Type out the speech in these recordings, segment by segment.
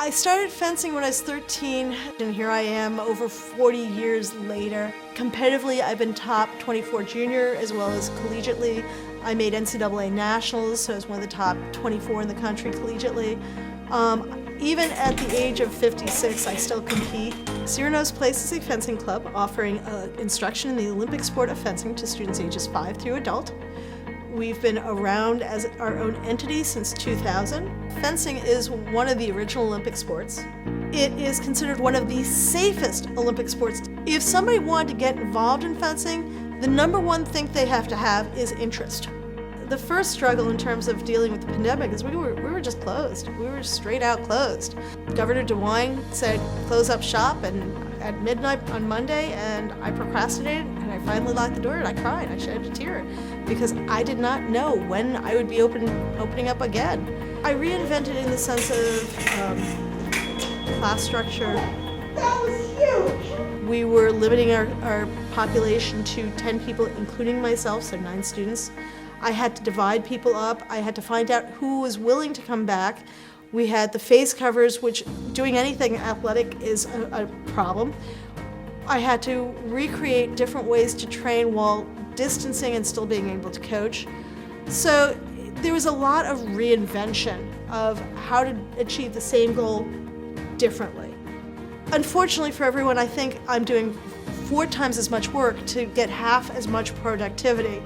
I started fencing when I was 13, and here I am over 40 years later. Competitively, I've been top 24 junior as well as collegiately. I made NCAA nationals, so I was one of the top 24 in the country collegiately. Even at the age of 56, I still compete. Cyrano's Place is a fencing club offering instruction in the Olympic sport of fencing to students ages 5 through adult. We've been around as our own entity since 2000. Fencing is one of the original Olympic sports. It is considered one of the safest Olympic sports. If somebody wanted to get involved in fencing, the number one thing they have to have is interest. The first struggle in terms of dealing with the pandemic is we were just closed. We were straight out closed. Governor DeWine said close up shop at midnight on Monday, and I procrastinated, and I finally locked the door and I cried. I shed a tear because I did not know when I would be opening up again. I reinvented in the sense of class structure. That was huge! We were limiting our population to 10 people, including myself, so 9 students. I had to divide people up. I had to find out who was willing to come back. We had the face covers, which doing anything athletic is a problem. I had to recreate different ways to train while distancing and still being able to coach. So there was a lot of reinvention of how to achieve the same goal differently. Unfortunately for everyone, I think I'm doing 4 times as much work to get half as much productivity.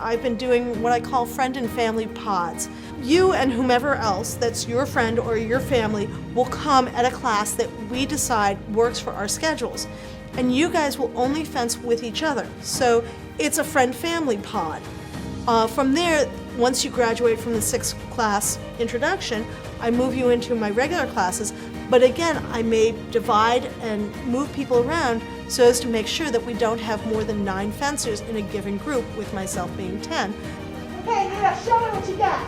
I've been doing what I call friend and family pods. You and whomever else that's your friend or your family will come at a class that we decide works for our schedules. And you guys will only fence with each other. So it's a friend-family pod. From there, once you graduate from the 6th class introduction, I move you into my regular classes. But again, I may divide and move people around so as to make sure that we don't have more than 9 fencers in a given group, with myself being 10. Okay, now show me what you got.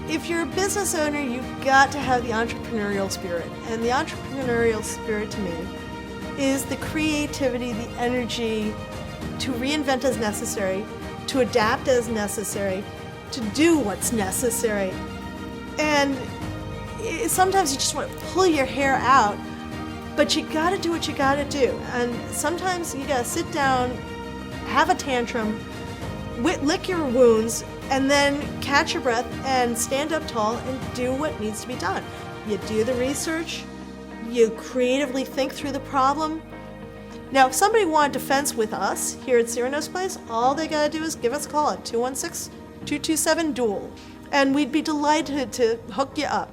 If you're a business owner, you've got to have the entrepreneurial spirit. And the entrepreneurial spirit to me is the creativity, the energy to reinvent as necessary, to adapt as necessary, to do what's necessary. And sometimes you just want to pull your hair out, but you gotta do what you gotta do. And sometimes you gotta sit down, have a tantrum, lick your wounds, and then catch your breath and stand up tall and do what needs to be done. You do the research, you creatively think through the problem. Now, if somebody wanted to fence with us here at Cyrano's Place, all they gotta do is give us a call at 216-227-DUEL. And we'd be delighted to hook you up.